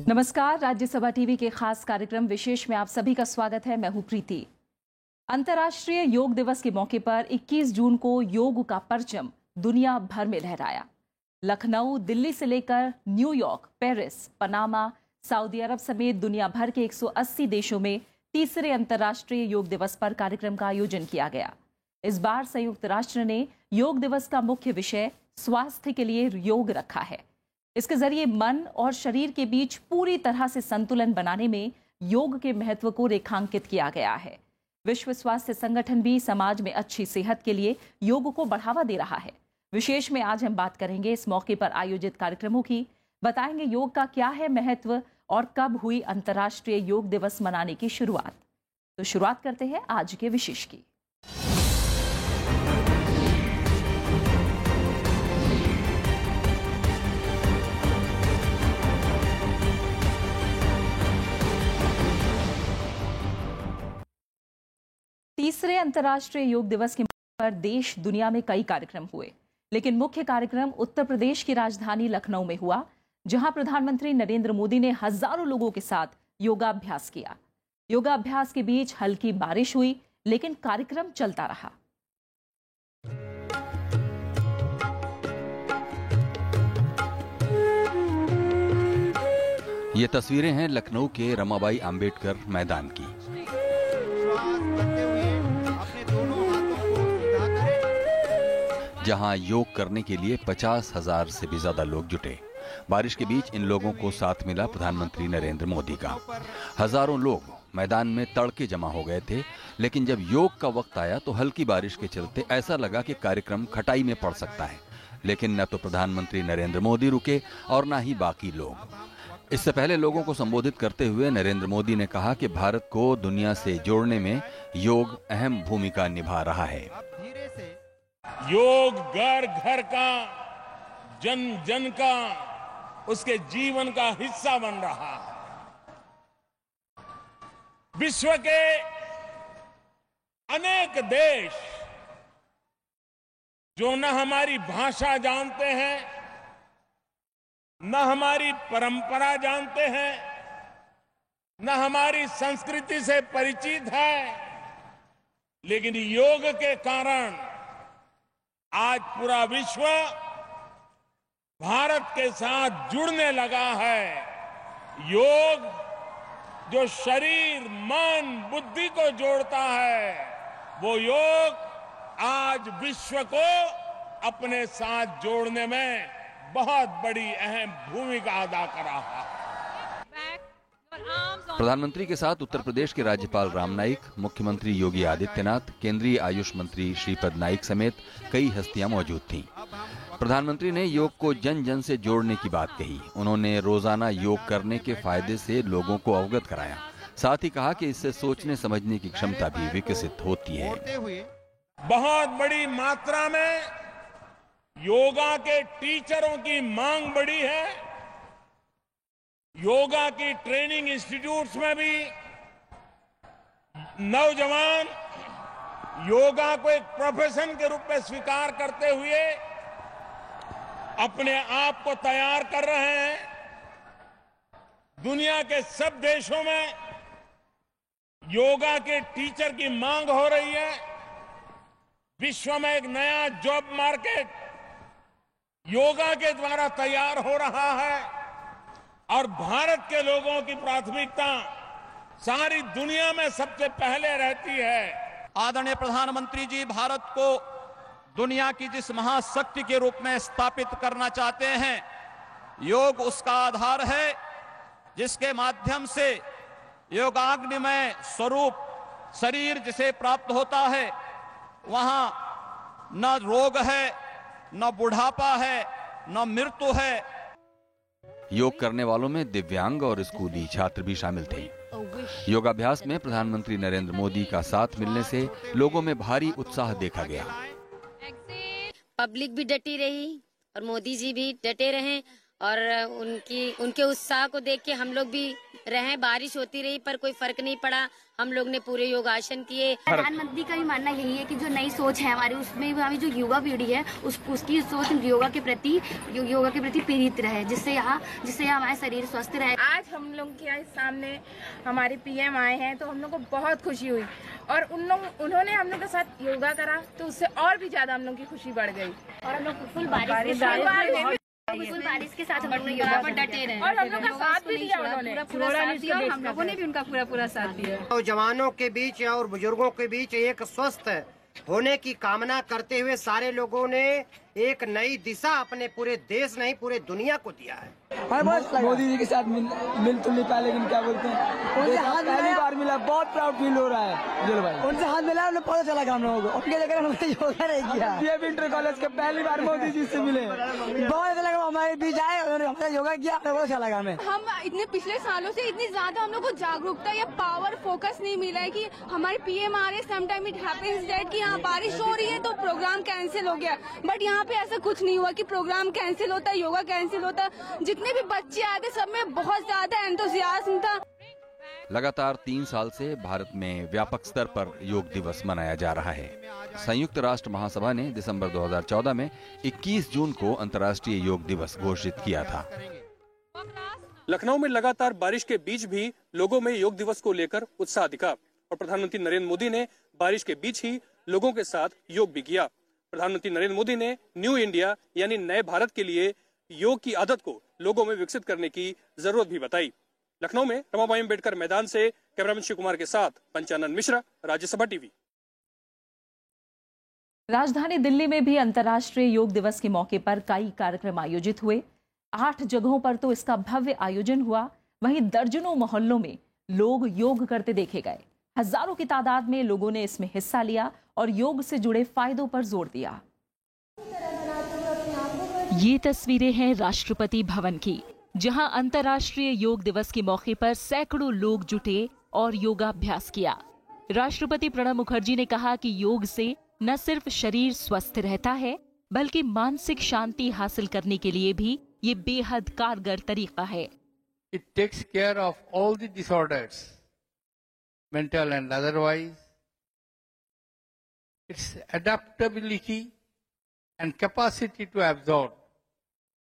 नमस्कार, राज्यसभा टीवी के खास कार्यक्रम विशेष में आप सभी का स्वागत है। मैं हूं प्रीति। अंतर्राष्ट्रीय योग दिवस के मौके पर 21 जून को योग का परचम दुनिया भर में लहराया। लखनऊ, दिल्ली से लेकर न्यूयॉर्क, पेरिस, पनामा, सऊदी अरब समेत दुनिया भर के 180 देशों में तीसरे अंतर्राष्ट्रीय योग दिवस पर कार्यक्रम का आयोजन किया गया। इस बार संयुक्त राष्ट्र ने योग दिवस का मुख्य विषय स्वास्थ्य के लिए योग रखा है। इसके जरिए मन और शरीर के बीच पूरी तरह से संतुलन बनाने में योग के महत्व को रेखांकित किया गया है। विश्व स्वास्थ्य संगठन भी समाज में अच्छी सेहत के लिए योग को बढ़ावा दे रहा है। विशेष में आज हम बात करेंगे इस मौके पर आयोजित कार्यक्रमों की, बताएंगे योग का क्या है महत्व और कब हुई अंतर्राष्ट्रीय योग दिवस मनाने की शुरुआत। तो शुरुआत करते हैं आज के विशेष की। तीसरे अंतर्राष्ट्रीय योग दिवस के मौके पर देश दुनिया में कई कार्यक्रम हुए, लेकिन मुख्य कार्यक्रम उत्तर प्रदेश की राजधानी लखनऊ में हुआ, जहां प्रधानमंत्री नरेंद्र मोदी ने हजारों लोगों के साथ योगाभ्यास किया। योगाभ्यास के बीच हल्की बारिश हुई, लेकिन कार्यक्रम चलता रहा। ये तस्वीरें हैं लखनऊ के रमाबाई आंबेडकर मैदान की। जहां योग करने के लिए 50,000 से भी ज्यादा लोग जुटे। बारिश के बीच इन लोगों को साथ मिला प्रधानमंत्री नरेंद्र मोदी का। हजारों लोग मैदान में तड़के जमा हो गए थे, लेकिन जब योग का वक्त आया तो हल्की बारिश के चलते ऐसा लगा कि कार्यक्रम खटाई में पड़ सकता है। लेकिन न तो प्रधानमंत्री नरेंद्र मोदी रुके और न ही बाकी लोग। इससे पहले लोगों को संबोधित करते हुए नरेंद्र मोदी ने कहा कि भारत को दुनिया से जोड़ने में योग अहम भूमिका निभा रहा है। योग घर घर का, जन जन का, उसके जीवन का हिस्सा बन रहा है। विश्व के अनेक देश जो न हमारी भाषा जानते हैं, न हमारी परंपरा जानते हैं, न हमारी संस्कृति से परिचित है, लेकिन योग के कारण आज पूरा विश्व भारत के साथ जुड़ने लगा है। योग जो शरीर, मन, बुद्धि को जोड़ता है, वो योग आज विश्व को अपने साथ जोड़ने में बहुत बड़ी अहम भूमिका अदा कर रहा है। प्रधानमंत्री के साथ उत्तर प्रदेश के राज्यपाल राम नाईक, मुख्यमंत्री योगी आदित्यनाथ, केंद्रीय आयुष मंत्री श्रीपद नाइक समेत कई हस्तियां मौजूद थीं। प्रधानमंत्री ने योग को जन जन से जोड़ने की बात कही। उन्होंने रोजाना योग करने के फायदे से लोगों को अवगत कराया। साथ ही कहा कि इससे सोचने समझने की क्षमता भी विकसित होती है। बहुत बड़ी मात्रा में योगा के टीचरों की मांग बढ़ी है। योगा की ट्रेनिंग इंस्टीट्यूट्स में भी नौजवान योगा को एक प्रोफेशन के रूप में स्वीकार करते हुए अपने आप को तैयार कर रहे हैं। दुनिया के सब देशों में योगा के टीचर की मांग हो रही है। विश्व में एक नया जॉब मार्केट योगा के द्वारा तैयार हो रहा है और भारत के लोगों की प्राथमिकता सारी दुनिया में सबसे पहले रहती है। आदरणीय प्रधानमंत्री जी भारत को दुनिया की जिस महाशक्ति के रूप में स्थापित करना चाहते हैं, योग उसका आधार है, जिसके माध्यम से योगाग्निमय स्वरूप शरीर जिसे प्राप्त होता है, वहां न रोग है, न बुढ़ापा है, न मृत्यु है। योग करने वालों में दिव्यांग और स्कूली छात्र भी शामिल थे। योगाभ्यास में प्रधानमंत्री नरेंद्र मोदी का साथ मिलने से लोगों में भारी उत्साह देखा गया। पब्लिक भी डटी रही और मोदी जी भी डटे रहे और उनके उत्साह को देख के हम लोग भी रहे। बारिश होती रही पर कोई फर्क नहीं पड़ा, हम लोग ने पूरे योगासन किए। प्रधानमंत्री का भी मानना यही है कि जो नई सोच है हमारी, उसमें हमारी जो युवा पीढ़ी है उसकी सोच योगा के प्रति प्रेरित रहे, जिससे यहाँ हमारा शरीर स्वस्थ रहे। आज हम लोग के सामने हमारे पीएम आए हैं तो हम लोग को बहुत खुशी हुई और उन्होंने हम लोग के साथ योगा करा तो उससे और भी ज्यादा हम लोग की खुशी बढ़ गई। और हम लोग फुल बारिश के साथ हम लोग योगा पर डटे रहे और हम लोग का साथ भी दिया उन्होंने, पूरा साथ दिया, हम लोगों ने भी उनका पूरा साथ दिया। तो जवानों के बीच और बुजुर्गों के बीच एक स्वस्थ होने की कामना करते हुए सारे लोगों ने एक नई दिशा अपने पूरे देश नहीं पूरे दुनिया को दिया है। मोदी जी के साथ मिल नहीं पाया, लेकिन क्या बोलते हैं, पहली बार मिला, बहुत प्राउड फील हो रहा है। जुल भाई उनसे हाथ मिला, उन्हें पता चला हम लोगों को, उनके जगह हमने योगा नहीं किया। ये इंटर कॉलेज के पहली बार मोदी जी से मिले, बहुत अच्छा लगा, हमारे बीच आए, उन्होंने हमारा योगा किया, बहुत अच्छा लगा हमें। हम इतने पिछले सालों से इतनी ज्यादा हम लोग को जागरूकता या पावर फोकस नहीं मिला है कि हमारे पीएम आ रहे, समटाइम इट हैपेंस दैट कि यहाँ बारिश हो रही है तो प्रोग्राम कैंसिल हो गया, बट यहाँ पे ऐसा कुछ नहीं हुआ कि प्रोग्राम कैंसिल होता है, योगा कैंसिल होता है। जितने भी बच्चे आए थे सब में बहुत ज्यादा एंथुसियाज्म था। लगातार 3 साल से भारत में व्यापक स्तर पर योग दिवस मनाया जा रहा है। संयुक्त राष्ट्र महासभा ने दिसंबर 2014 में 21 जून को अंतर्राष्ट्रीय योग दिवस घोषित किया था। लखनऊ में लगातार बारिश के बीच भी लोगों में योग दिवस को लेकर उत्साह दिखा और प्रधानमंत्री नरेंद्र मोदी ने बारिश के बीच ही लोगों के साथ योग भी किया। प्रधानमंत्री नरेंद्र मोदी ने न्यू इंडिया यानी नए भारत के लिए योग की आदत को लोगों में विकसित करने की जरूरत भी बताई। लखनऊ में रमाबाई अम्बेडकर मैदान से कैमरामैन शिव कुमार के साथ पंचानन मिश्रा, राज्यसभा टीवी। राजधानी दिल्ली में भी अंतर्राष्ट्रीय योग दिवस के मौके पर कई कार्यक्रम आयोजित हुए। 8 जगहों पर तो इसका भव्य आयोजन हुआ, वहीं दर्जनों मोहल्लों में लोग योग करते देखे गए। हजारों की तादाद में लोगों ने इसमें हिस्सा लिया और योग से जुड़े फायदों पर जोर दिया। ये तस्वीरें हैं राष्ट्रपति भवन की, जहां अंतर्राष्ट्रीय योग दिवस के मौके पर सैकड़ों लोग जुटे और योगाभ्यास किया। राष्ट्रपति प्रणब मुखर्जी ने कहा कि योग से न सिर्फ शरीर स्वस्थ रहता है, बल्कि मानसिक शांति हासिल करने के लिए भी ये बेहद कारगर तरीका है। It takes care of all the disorders, mental and otherwise. Its adaptability and capacity to absorb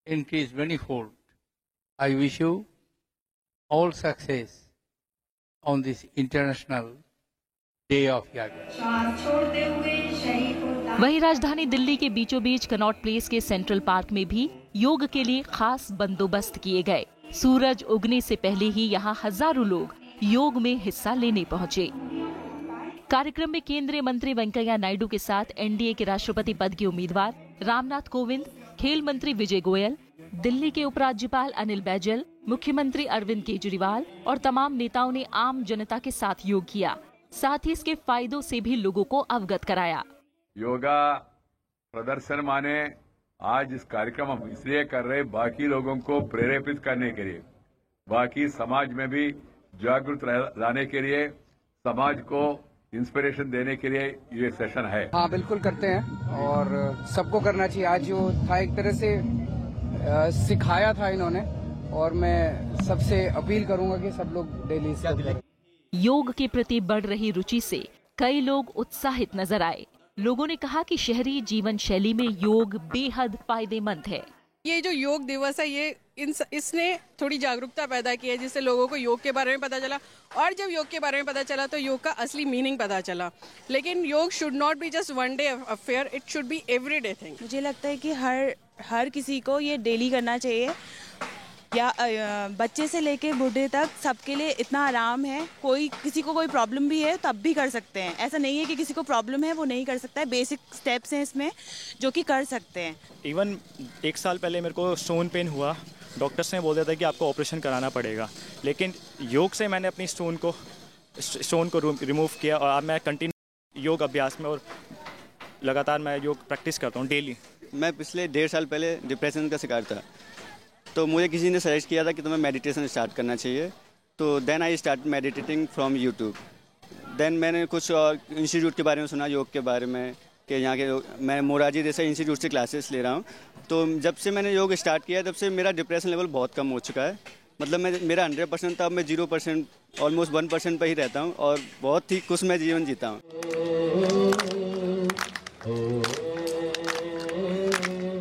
increase manifold. I wish you all success on this International Day of Yoga. वहीं राजधानी दिल्ली के बीचों बीच कनॉट प्लेस के central park में भी योग के लिए खास बंदोबस्त किए गए। सूरज उगने से पहले ही यहाँ हजारों लोग योग में हिस्सा लेने पहुँचे। कार्यक्रम में केंद्रीय मंत्री वेंकैया नायडू के साथ एनडीए के राष्ट्रपति पद के उम्मीदवार रामनाथ कोविंद, खेल मंत्री विजय गोयल, दिल्ली के उपराज्यपाल अनिल बैजल, मुख्यमंत्री अरविंद केजरीवाल और तमाम नेताओं ने आम जनता के साथ योग किया। साथ ही इसके फायदों से भी लोगों को अवगत कराया। योगा प्रदर्शन माने आज इस कार्यक्रम हम इसलिए कर रहे, बाकी लोगों को प्रेरित करने के लिए, बाकी समाज में भी जागरूक लाने के लिए, समाज को इंस्पिरेशन देने के लिए ये सेशन है। हाँ बिल्कुल करते हैं और सबको करना चाहिए। आज जो था एक तरह से सिखाया था इन्होंने और मैं सबसे अपील करूंगा कि सब लोग डेली इसको करें। योग के प्रति बढ़ रही रुचि से कई लोग उत्साहित नजर आए। लोगों ने कहा कि शहरी जीवन शैली में योग बेहद फायदेमंद है। ये जो योग दिवस है ये इसने थोड़ी जागरूकता पैदा की है, जिससे लोगों को योग के बारे में पता चला और जब योग के बारे में पता चला तो योग का असली मीनिंग पता चला। लेकिन योग should not be just one day affair, it should be everyday thing. मुझे लगता है कि हर किसी को ये डेली करना चाहिए, या बच्चे से लेके बूढ़े तक सबके लिए इतना आराम है। किसी को कोई प्रॉब्लम भी है तब भी कर सकते हैं। ऐसा नहीं है कि किसी को प्रॉब्लम है वो नहीं कर सकता है। बेसिक स्टेप्स हैं इसमें जो कि कर सकते हैं। इवन 1 साल पहले मेरे को स्टोन पेन हुआ, डॉक्टर्स ने बोल दिया था कि आपको ऑपरेशन कराना पड़ेगा, लेकिन योग से मैंने अपनी स्टोन को रिमूव किया और अब मैं कंटिन्यू योग अभ्यास में और लगातार मैं योग प्रैक्टिस करता हूँ डेली। मैं पिछले 1.5 साल पहले डिप्रेशन का शिकार था, तो मुझे किसी ने सजेस्ट किया था कि तुम्हें मेडिटेशन स्टार्ट करना चाहिए, तो then I start meditating from YouTube. Then मैंने कुछ और इंस्टीट्यूट के बारे में सुना, योग के बारे में, कि यहाँ के मैं मोरारजी देसाई इंस्टीट्यूट से क्लासेस ले रहा हूँ। तो जब से मैंने योग स्टार्ट किया तब से मेरा डिप्रेशन लेवल बहुत कम हो चुका है। मतलब मेरा 100% था, अब मैं 0% ऑलमोस्ट 1% पर ही रहता हूँ और बहुत ही खुश मैं जीवन जीता हूँ।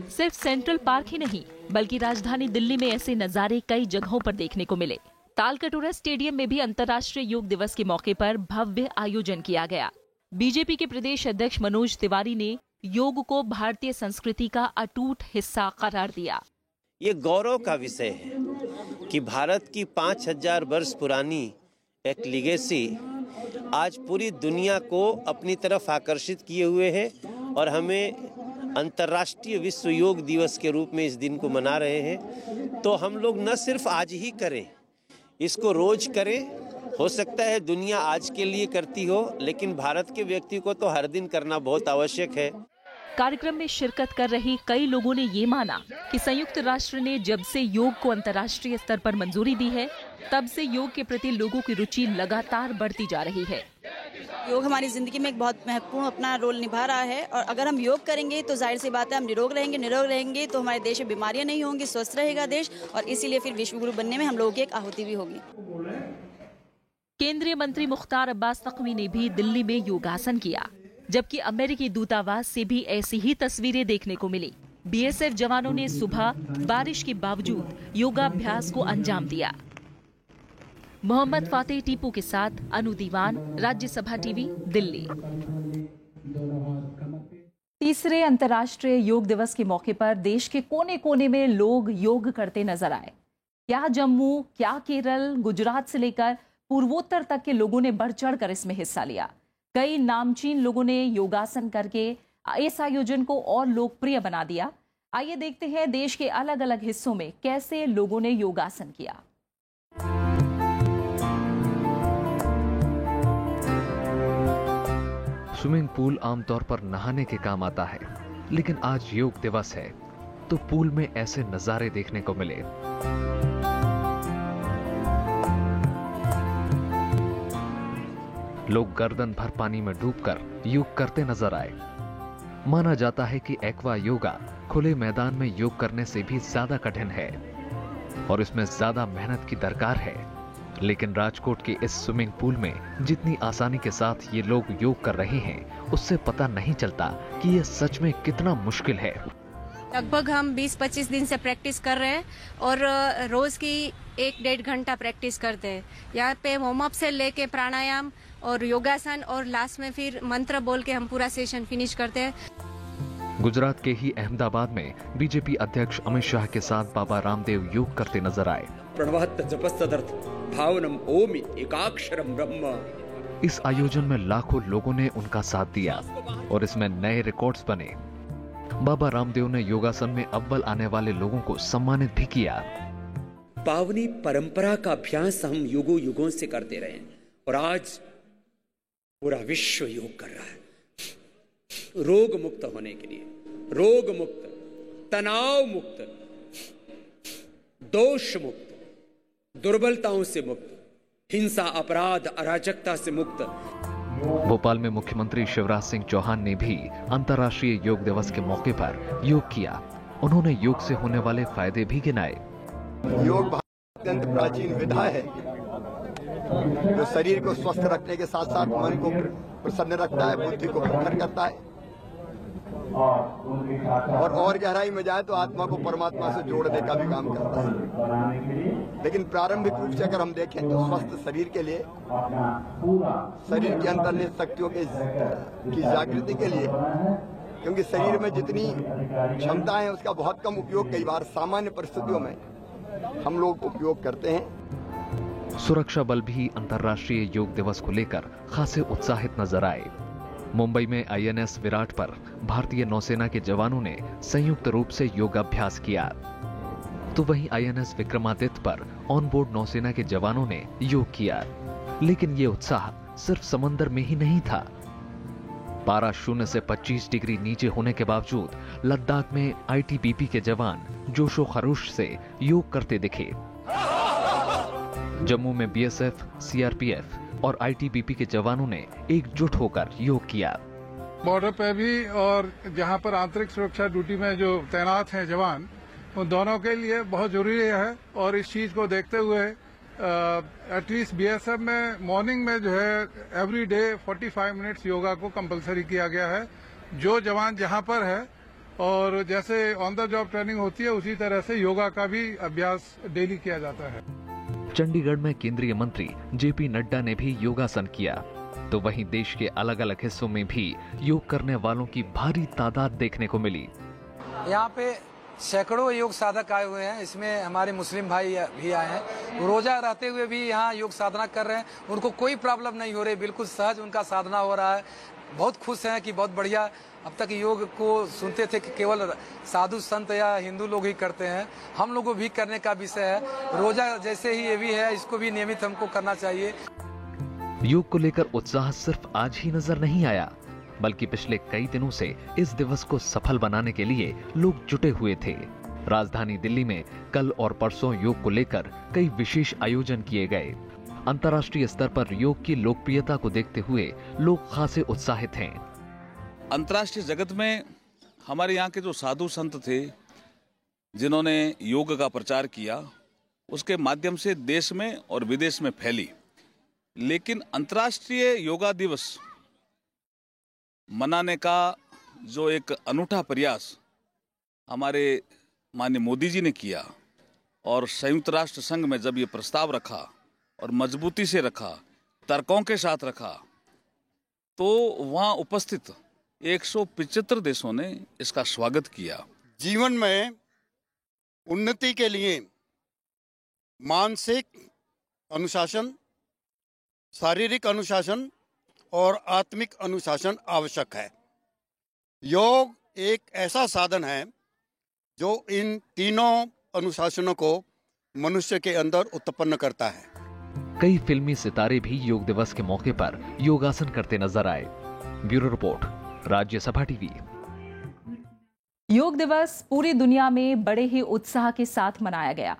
सिर्फ सेंट्रल पार्क ही नहीं बल्कि राजधानी दिल्ली में ऐसे नजारे कई जगहों पर देखने को मिले। तालकटोरा स्टेडियम में भी अंतर्राष्ट्रीय योग दिवस के मौके पर भव्य आयोजन किया गया। बीजेपी के प्रदेश अध्यक्ष मनोज तिवारी ने योग को भारतीय संस्कृति का अटूट हिस्सा करार दिया। ये गौरव का विषय है कि भारत की 5000 वर्ष पुरानी एक लीगेसी आज पूरी दुनिया को अपनी तरफ आकर्षित किए हुए है और हमें अंतर्राष्ट्रीय विश्व योग दिवस के रूप में इस दिन को मना रहे हैं। तो हम लोग न सिर्फ आज ही करें, इसको रोज करें। हो सकता है दुनिया आज के लिए करती हो, लेकिन भारत के व्यक्ति को तो हर दिन करना बहुत आवश्यक है। कार्यक्रम में शिरकत कर रहे कई लोगों ने ये माना कि संयुक्त राष्ट्र ने जब से योग को अंतर्राष्ट्रीय स्तर पर मंजूरी दी है, तब से योग के प्रति लोगों की रुचि लगातार बढ़ती जा रही है। योग हमारी जिंदगी में एक बहुत महत्वपूर्ण अपना रोल निभा रहा है और अगर हम योग करेंगे तो जाहिर सी बात है हम निरोग रहेंगे तो हमारे देश में बीमारियां नहीं होंगी, स्वस्थ रहेगा देश और इसीलिए फिर विश्व गुरु बनने में हम लोगों की एक आहुति भी होगी। केंद्रीय मंत्री मुख्तार अब्बास नकवी ने भी दिल्ली में योगासन किया, जबकि अमेरिकी दूतावास से भी ऐसी ही तस्वीरें देखने को मिली। बीएसएफ जवानों ने सुबह बारिश के बावजूद योगाभ्यास को अंजाम दिया। मोहम्मद फातेह टीपू के साथ अनु दीवान, राज्यसभा टीवी, दिल्ली। तीसरे अंतर्राष्ट्रीय योग दिवस के मौके पर देश के कोने कोने में लोग योग करते नजर आए। क्या जम्मू, क्या केरल, गुजरात से लेकर पूर्वोत्तर तक के लोगों ने बढ़ चढ़कर इसमें हिस्सा लिया। कई नामचीन लोगों ने योगासन करके इस आयोजन को और लोकप्रिय बना दिया। आइए देखते हैं देश के अलग अलग हिस्सों में कैसे लोगों ने योगासन किया। स्विमिंग पूल आमतौर पर नहाने के काम आता है, लेकिन आज योग दिवस है तो पूल में ऐसे नजारे देखने को मिले। लोग गर्दन भर पानी में डूबकर योग करते नजर आए। माना जाता है कि एक्वा योगा खुले मैदान में योग करने से भी ज्यादा कठिन है और इसमें ज्यादा मेहनत की दरकार है, लेकिन राजकोट के इस स्विमिंग पूल में जितनी आसानी के साथ ये लोग योग कर रहे हैं, उससे पता नहीं चलता कि ये सच में कितना मुश्किल है। लगभग हम 20-25 दिन से प्रैक्टिस कर रहे हैं और रोज की 1-1.5 घंटा प्रैक्टिस करते हैं। यहाँ पे वार्म अप से लेके प्राणायाम और योगासन और लास्ट में फिर मंत्र बोल के हम पूरा सेशन फिनिश करते हैं। गुजरात के ही अहमदाबाद में बीजेपी अध्यक्ष अमित शाह के साथ बाबा रामदेव योग करते नजर आए। प्रणवत जपस्तदर्थ भावनम ओमि एकाक्षरम ब्रह्म। इस आयोजन में लाखों लोगों ने उनका साथ दिया और इसमें नए रिकॉर्ड्स बने। बाबा रामदेव ने योगासन में अव्वल आने वाले लोगों को सम्मानित भी किया। पावनी परंपरा का अभ्यास हम युगों युगों से करते रहे और आज पूरा विश्व योग कर रहा है। रोग मुक्त होने के लिए, रोग मुक्त, तनाव मुक्त, दोष मुक्त, दुर्बलताओं से मुक्त, हिंसा, अपराध, अराजकता से मुक्त। भोपाल में मुख्यमंत्री शिवराज सिंह चौहान ने भी अंतर्राष्ट्रीय योग दिवस के मौके पर योग किया। उन्होंने योग से होने वाले फायदे भी गिनाए। योग अत्यंत प्राचीन विधा है जो शरीर को स्वस्थ रखने के साथ साथ मन को प्रसन्न रखता है, बुद्धि को प्रखर करता है और गहराई में जाए तो आत्मा को परमात्मा से जोड़ने का भी काम करता है। लेकिन प्रारंभिक रूप से अगर हम देखें तो स्वस्थ शरीर के लिए, शरीर के अंतर्निहित शक्तियों की जागृति के लिए, क्योंकि शरीर में जितनी क्षमताएं हैं उसका बहुत कम उपयोग कई बार सामान्य परिस्थितियों में हम लोग उपयोग करते हैं। सुरक्षा बल भी अंतर्राष्ट्रीय योग दिवस को लेकर खासे उत्साहित नजर आए। मुंबई में आईएनएस विराट पर भारतीय नौसेना के जवानों ने संयुक्त रूप से योगाभ्यास किया, तो वहीं आईएनएस विक्रमादित्य पर ऑनबोर्ड नौसेना के जवानों ने योग किया। लेकिन ये उत्साह सिर्फ समंदर में ही नहीं था। पारा 0 से 25 डिग्री नीचे होने के बावजूद लद्दाख में आईटीबीपी के जवान जोशो खरोश से योग करते दिखे। जम्मू में बीएसएफ, सीआरपीएफ और आईटीबीपी के जवानों ने एकजुट होकर योग किया। बॉर्डर पे भी और जहां पर आंतरिक सुरक्षा ड्यूटी में जो तैनात हैं जवान, उन दोनों के लिए बहुत जरूरी है। और इस चीज को देखते हुए एटलीस्ट बीएसएफ में मॉर्निंग में जो है एवरी डे 45 मिनट्स योगा को कंपलसरी किया गया है, जो जवान जहां पर है। और जैसे ऑन द जॉब ट्रेनिंग होती है उसी तरह से योगा का भी अभ्यास डेली किया जाता है। चंडीगढ़ में केंद्रीय मंत्री जेपी नड्डा ने भी योगासन किया, तो वहीं देश के अलग अलग हिस्सों में भी योग करने वालों की भारी तादाद देखने को मिली। यहाँ पे सैकड़ों योग साधक आए हुए हैं, इसमें हमारे मुस्लिम भाई भी आए हैं। रोजा रहते हुए भी यहाँ योग साधना कर रहे हैं, उनको कोई प्रॉब्लम नहीं हो रही, बिल्कुल सहज उनका साधना हो रहा है। बहुत खुश हैं कि बहुत बढ़िया। अब तक योग को सुनते थे कि केवल साधु संत या हिंदू लोग ही करते हैं, हम लोगों को भी करने का विषय है। रोजा जैसे ही ये भी है, इसको भी नियमित हमको करना चाहिए। योग को लेकर उत्साह सिर्फ आज ही नजर नहीं आया, बल्कि पिछले कई दिनों से इस दिवस को सफल बनाने के लिए लोग जुटे हुए थे। राजधानी दिल्ली में कल और परसों योग को लेकर कई विशेष आयोजन किए गए। अंतर्राष्ट्रीय स्तर पर योग की लोकप्रियता को देखते हुए लोग खासे उत्साहित हैं। अंतर्राष्ट्रीय जगत में हमारे यहाँ के जो साधु संत थे, जिन्होंने योग का प्रचार किया, उसके माध्यम से देश में और विदेश में फैली। लेकिन अंतर्राष्ट्रीय योगा दिवस मनाने का जो एक अनूठा प्रयास हमारे माननीय मोदी जी ने किया, और संयुक्त राष्ट्र संघ में जब ये प्रस्ताव रखा और मजबूती से रखा, तर्कों के साथ रखा, तो वहाँ उपस्थित 175 देशों ने इसका स्वागत किया। जीवन में उन्नति के लिए मानसिक अनुशासन, शारीरिक अनुशासन और आत्मिक अनुशासन आवश्यक है। योग एक ऐसा साधन है जो इन तीनों अनुशासनों को मनुष्य के अंदर उत्पन्न करता है। कई फिल्मी सितारे भी योग दिवस के मौके पर योगासन करते नजर आए। Bureau report, Rajya Sabha TV. योग दिवस पूरी दुनिया में बड़े ही उत्साह के साथ मनाया गया।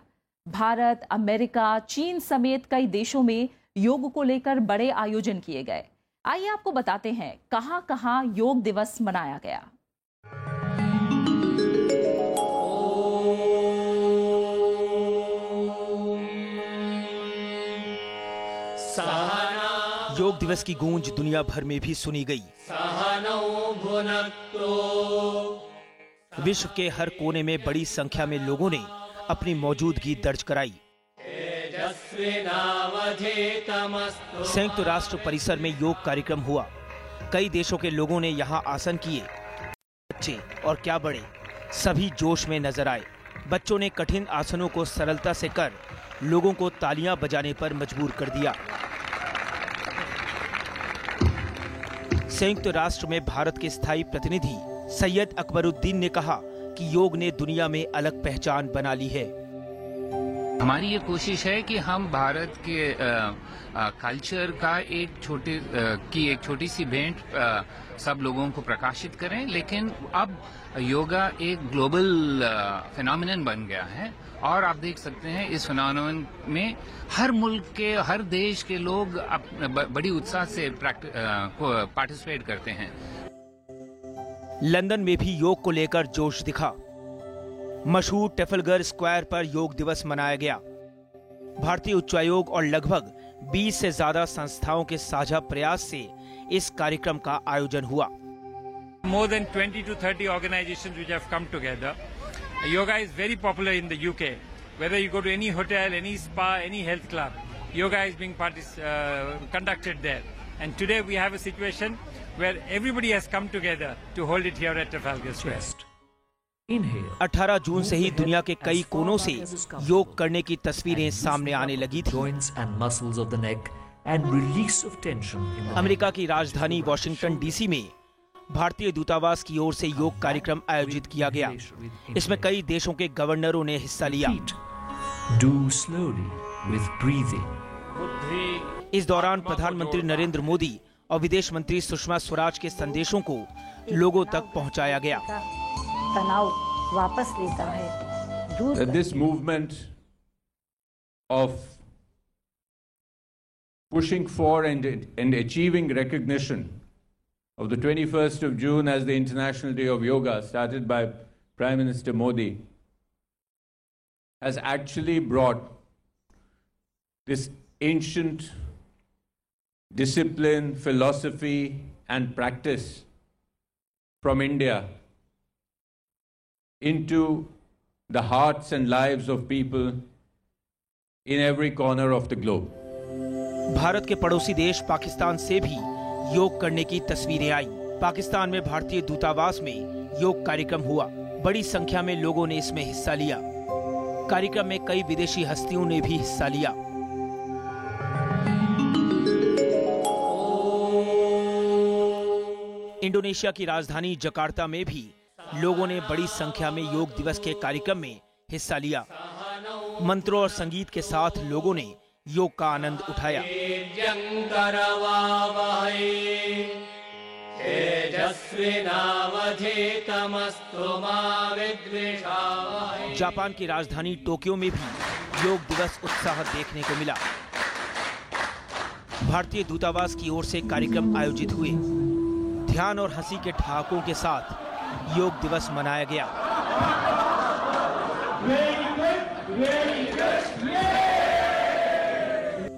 भारत, अमेरिका, चीन समेत कई देशों में योग को लेकर बड़े आयोजन किए गए। आइए आपको बताते हैं कहां-कहां योग दिवस मनाया गया। योग दिवस की गूंज दुनिया भर में भी सुनी गई। विश्व के हर कोने में बड़ी संख्या में लोगों ने अपनी मौजूदगी दर्ज कराई। संयुक्त राष्ट्र परिसर में योग कार्यक्रम हुआ। कई देशों के लोगों ने यहाँ आसन किए। बच्चे और क्या बड़े, सभी जोश में नजर आए। बच्चों ने कठिन आसनों को सरलता से कर लोगों को तालियां बजाने पर मजबूर कर दिया। संयुक्त राष्ट्र में भारत के स्थायी प्रतिनिधि सैयद अकबरुद्दीन ने कहा कि योग ने दुनिया में अलग पहचान बना ली है। हमारी ये कोशिश है कि हम भारत के कल्चर का एक छोटी सी भेंट सब लोगों को प्रकाशित करें। लेकिन अब योगा एक ग्लोबल फिनोमिनन बन गया है, और आप देख सकते हैं इस फिनोमिनन में हर मुल्क के, हर देश के लोग बड़ी उत्साह से पार्टिसिपेट करते हैं। लंदन में भी योग को लेकर जोश दिखा। मशहूर ट्रफलगर स्क्वायर पर योग दिवस मनाया गया। भारतीय उच्चायोग और लगभग 20 से ज्यादा संस्थाओं के साझा प्रयास से इस कार्यक्रम का आयोजन हुआ। More than 20 to 30 organizations which have come together. Yoga is very popular in the UK. Whether you go to any hotel, any spa, any health club, yoga is being conducted there. And today we have a situation where everybody has come together to hold it here at Trafalgar Square. 18 जून से ही दुनिया के कई कोनों से योग करने की तस्वीरें सामने आने लगी थी। अमेरिका की राजधानी वॉशिंगटन डीसी में भारतीय दूतावास की ओर से योग कार्यक्रम आयोजित किया गया। इसमें कई देशों के गवर्नरों ने हिस्सा लिया। इस दौरान प्रधानमंत्री नरेंद्र मोदी और विदेश मंत्री सुषमा स्वराज के संदेशों को लोगों तक पहुंचाया गया। तनाव वापस लेता है। This movement of pushing for and achieving recognition of the 21st of June as the International Day of Yoga, started by Prime Minister Modi, has actually brought this ancient discipline, philosophy, and practice from India into the hearts and lives of people in every corner of the globe. Bharat के पड़ोसी देश पाकिस्तान से भी योग करने की तस्वीरें आई। पाकिस्तान में भारतीय दूतावास में योग कार्यक्रम हुआ। बड़ी संख्या में लोगों ने इसमें हिस्सा लिया। कार्यक्रम में कई विदेशी हस्तियों ने भी हिस्सा लिया। इंडोनेशिया की राजधानी जकार्ता में भी लोगों ने बड़ी संख्या में योग दिवस के कार्यक्रम में हिस्सा लिया। मंत्रों और संगीत के साथ लोगों ने योग का आनंद उठाया। जापान की राजधानी टोक्यो में भी योग दिवस उत्साह देखने को मिला। भारतीय दूतावास की ओर से कार्यक्रम आयोजित हुए। ध्यान और हंसी के ठहाकों के साथ योग दिवस मनाया गया।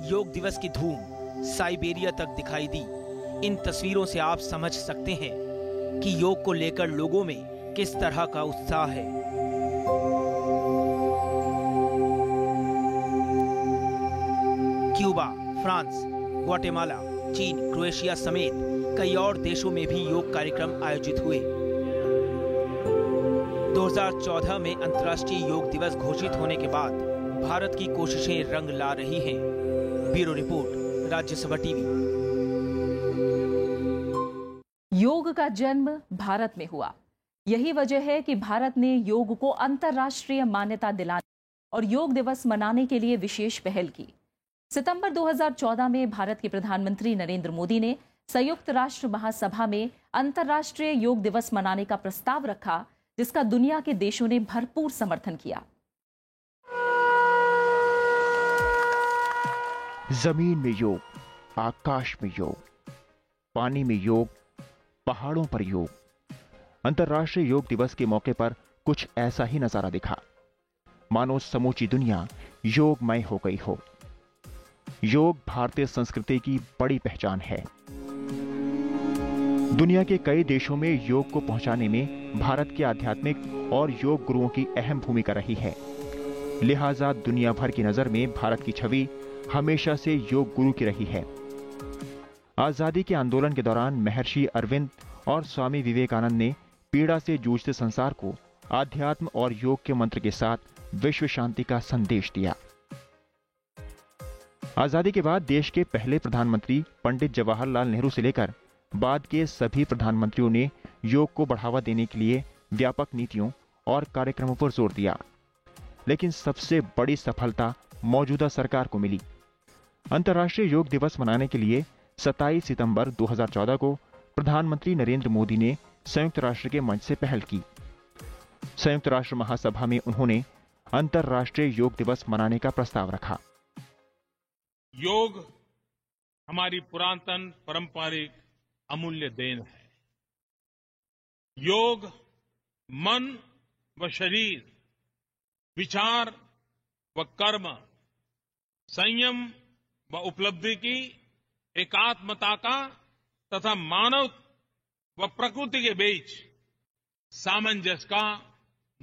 योग दिवस की धूम साइबेरिया तक दिखाई दी। इन तस्वीरों से आप समझ सकते हैं कि योग को लेकर लोगों में किस तरह का उत्साह है। क्यूबा, फ्रांस, ग्वाटेमाला, चीन, क्रोएशिया समेत कई और देशों में भी योग कार्यक्रम आयोजित हुए। 2014 में अंतर्राष्ट्रीय योग दिवस घोषित होने के बाद भारत की कोशिशें रंग ला रही हैं। Bureau report, Rajya Sabha TV. योग का जन्म भारत में हुआ। यही वजह है कि भारत ने योग को अंतर्राष्ट्रीय मान्यता दिलाने और योग दिवस मनाने के लिए विशेष पहल की। सितंबर 2014 में भारत के प्रधानमंत्री नरेंद्र मोदी ने संयुक्त राष्ट्र महासभा में अंतर्राष्ट्रीय योग दिवस मनाने का प्रस्ताव रखा, जिसका दुनिया के देशों ने भरपूर समर्थन किया। जमीन में योग, आकाश में योग, पानी में योग, पहाड़ों पर योग। अंतर्राष्ट्रीय योग दिवस के मौके पर कुछ ऐसा ही नजारा दिखा, मानो समूची दुनिया योगमय हो गई हो। योग भारतीय संस्कृति की बड़ी पहचान है। दुनिया के कई देशों में योग को पहुंचाने में भारत के आध्यात्मिक और योग गुरुओं की अहम भूमिका रही है। लिहाजा दुनिया भर की नजर में भारत की छवि हमेशा से योग गुरु की रही है। आजादी के आंदोलन के दौरान महर्षि अरविंद और स्वामी विवेकानंद ने पीड़ा से जूझते संसार को आध्यात्म और योग के मंत्र के साथ विश्व शांति का संदेश दिया। आजादी के बाद देश के पहले प्रधानमंत्री पंडित जवाहरलाल नेहरू से लेकर बाद के सभी प्रधानमंत्रियों ने योग को बढ़ावा देने के लिए व्यापक नीतियों और कार्यक्रमों पर जोर दिया। लेकिन सबसे बड़ी सफलता मौजूदा सरकार को मिली। अंतर्राष्ट्रीय योग दिवस मनाने के लिए 27 सितंबर 2014 को प्रधानमंत्री नरेंद्र मोदी ने संयुक्त राष्ट्र के मंच से पहल की। संयुक्त राष्ट्र महासभा में उन्होंने अंतर्राष्ट्रीय योग दिवस मनाने का प्रस्ताव रखा। योग हमारी पुरातन पारंपरिक अमूल्य देन है। योग मन व शरीर, विचार व कर्म, संयम व उपलब्धि की एकात्मता का तथा मानव व प्रकृति के बीच सामंजस्य का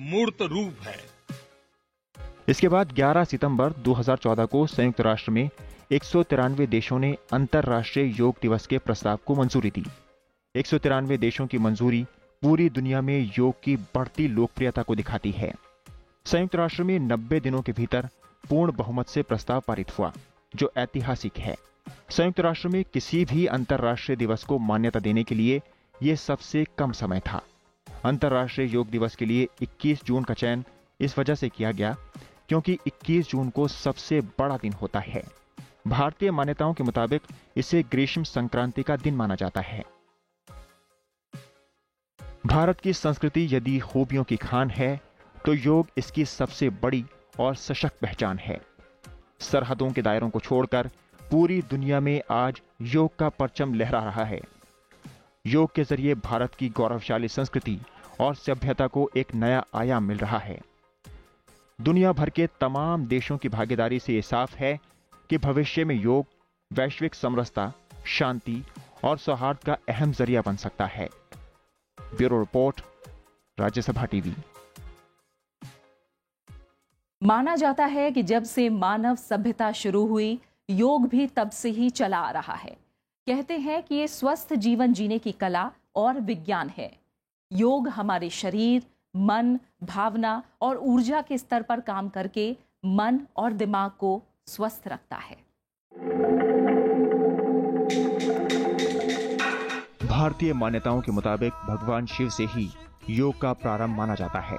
मूर्त रूप है। इसके बाद 11 सितंबर 2014 को संयुक्त राष्ट्र में 193 देशों ने अंतर्राष्ट्रीय योग दिवस के प्रस्ताव को मंजूरी दी। 193 देशों की मंजूरी पूरी दुनिया में योग की बढ़ती लोकप्रियता को दिखाती है। संयुक्त राष्ट्र में 90 दिनों के भीतर पूर्ण बहुमत से प्रस्ताव पारित हुआ, जो ऐतिहासिक है। संयुक्त राष्ट्र में किसी भी अंतर्राष्ट्रीय दिवस को मान्यता देने के लिए यह सबसे कम समय था। अंतर्राष्ट्रीय योग दिवस के लिए 21 जून का चयन इस वजह से किया गया क्योंकि 21 जून को सबसे बड़ा दिन होता है। भारतीय मान्यताओं के मुताबिक इसे ग्रीष्म संक्रांति का दिन माना जाता है। भारत की संस्कृति यदि खूबियों की खान है तो योग इसकी सबसे बड़ी और सशक्त पहचान है। सरहदों के दायरों को छोड़कर पूरी दुनिया में आज योग का परचम लहरा रहा है। योग के जरिए भारत की गौरवशाली संस्कृति और सभ्यता को एक नया आयाम मिल रहा है। दुनिया भर के तमाम देशों की भागीदारी से ये साफ है कि भविष्य में योग वैश्विक समरसता, शांति और सौहार्द का अहम जरिया बन सकता है। Bureau report, Rajya Sabha TV. माना जाता है कि जब से मानव सभ्यता शुरू हुई, योग भी तब से ही चला आ रहा है। कहते हैं कि ये स्वस्थ जीवन जीने की कला और विज्ञान है। योग हमारे शरीर, मन, भावना और ऊर्जा के स्तर पर काम करके मन और दिमाग को स्वस्थ रखता है। भारतीय मान्यताओं के मुताबिक भगवान शिव से ही योग का प्रारंभ माना जाता है।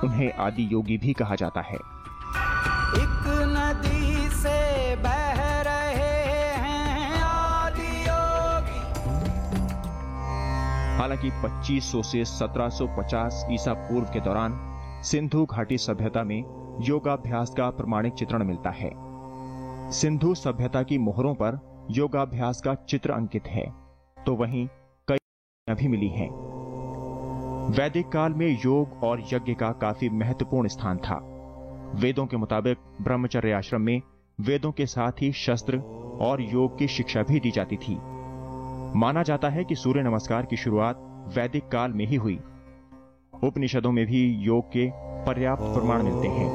उन्हें आदि योगी भी कहा जाता है। एक नदी से बह रहे हैं आदि योगी। हालांकि 2500 से 1750 ईसा पूर्व के दौरान सिंधु घाटी सभ्यता में योगाभ्यास का प्रमाणिक चित्रण मिलता है। सिंधु सभ्यता की मोहरों पर योगाभ्यास का चित्र अंकित है, तो वहीं कई भी मिली हैं। वैदिक काल में योग और यज्ञ का काफी महत्वपूर्ण स्थान था। वेदों के मुताबिक ब्रह्मचर्य आश्रम में वेदों के साथ ही शस्त्र और योग की शिक्षा भी दी जाती थी। माना जाता है कि सूर्य नमस्कार की शुरुआत वैदिक काल में ही हुई। उपनिषदों में भी योग के पर्याप्त प्रमाण मिलते हैं।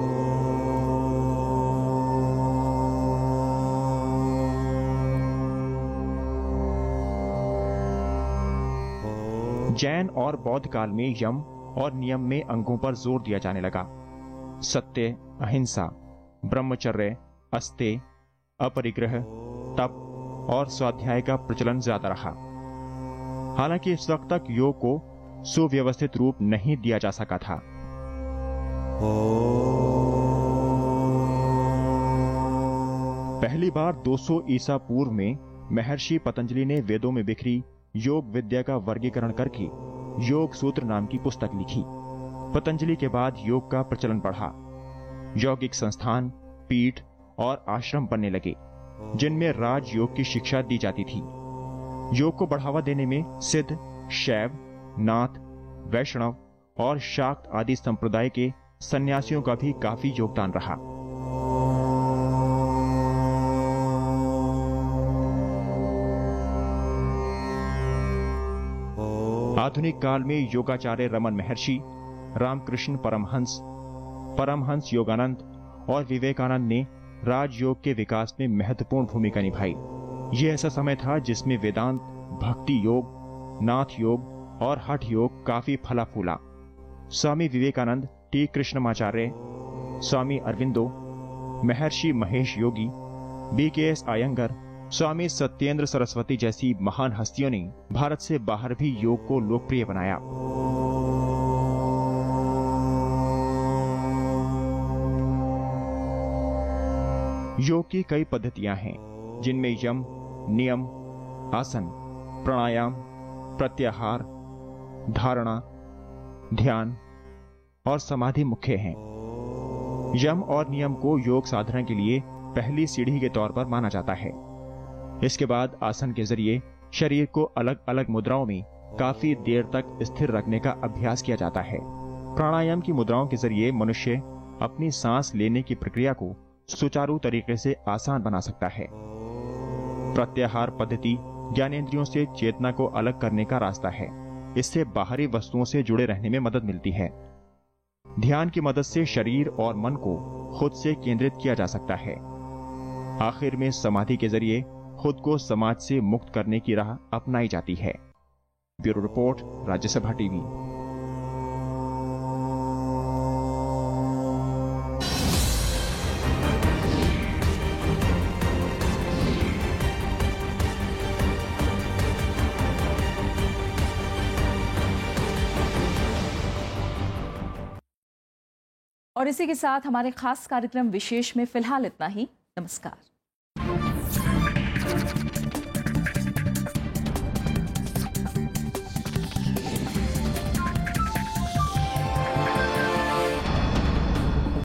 जैन और बौद्ध काल में यम और नियम में अंगों पर जोर दिया जाने लगा। सत्य, अहिंसा, ब्रह्मचर्य, अस्तेय, अपरिग्रह, तप और स्वाध्याय का प्रचलन ज्यादा रहा। हालांकि इस वक्त तक योग को सुव्यवस्थित रूप नहीं दिया जा सका था। पहली बार 200 ईसा पूर्व में महर्षि पतंजलि ने वेदों में बिखरी योग विद्या का वर्गीकरण करके योग सूत्र नाम की पुस्तक लिखी। पतंजलि के बाद योग का प्रचलन बढ़ा। यौगिक संस्थान, पीठ और आश्रम बनने लगे, जिनमें राजयोग की शिक्षा दी जाती थी। योग को बढ़ावा देने में सिद्ध, शैव, नाथ, वैष्णव और शाक्त आदि संप्रदाय के सन्यासियों का भी काफी योगदान रहा। आधुनिक काल में योगाचार्य रमन महर्षि, रामकृष्ण परमहंस योगानंद और विवेकानंद ने राजयोग के विकास में महत्वपूर्ण भूमिका निभाई। यह ऐसा समय था जिसमें वेदांत, भक्ति योग, नाथ योग और हठ योग काफी फला फूला। स्वामी विवेकानंद, टी कृष्णमाचार्य, स्वामी अरविंदो, महर्षि महेश योगी, BKS आयंगर, स्वामी सत्येंद्र सरस्वती जैसी महान हस्तियों ने भारत से बाहर भी योग को लोकप्रिय बनाया। योग की कई पद्धतियां हैं, जिनमें यम, नियम, आसन, प्राणायाम, प्रत्याहार, धारणा, ध्यान और समाधि मुख्य हैं। यम और नियम को योग साधना के लिए पहली सीढ़ी के तौर पर माना जाता है। इसके बाद आसन के जरिए शरीर को अलग अलग मुद्राओं में काफी देर तक स्थिर रखने का अभ्यास किया जाता है। प्राणायाम की मुद्राओं के जरिए मनुष्य अपनी सांस लेने की प्रक्रिया को सुचारू तरीके से आसान बना सकता है। प्रत्याहार पद्धति ज्ञानेंद्रियों से चेतना को अलग करने का रास्ता है। इससे बाहरी वस्तुओं से जुड़े रहने में मदद मिलती है। ध्यान की मदद से शरीर और मन को खुद से केंद्रित किया जा सकता है। आखिर में समाधि के जरिए खुद को समाज से मुक्त करने की राह अपनाई जाती है। Bureau report, Rajya Sabha TV. और इसी के साथ हमारे खास कार्यक्रम विशेष में फिलहाल इतना ही। नमस्कार।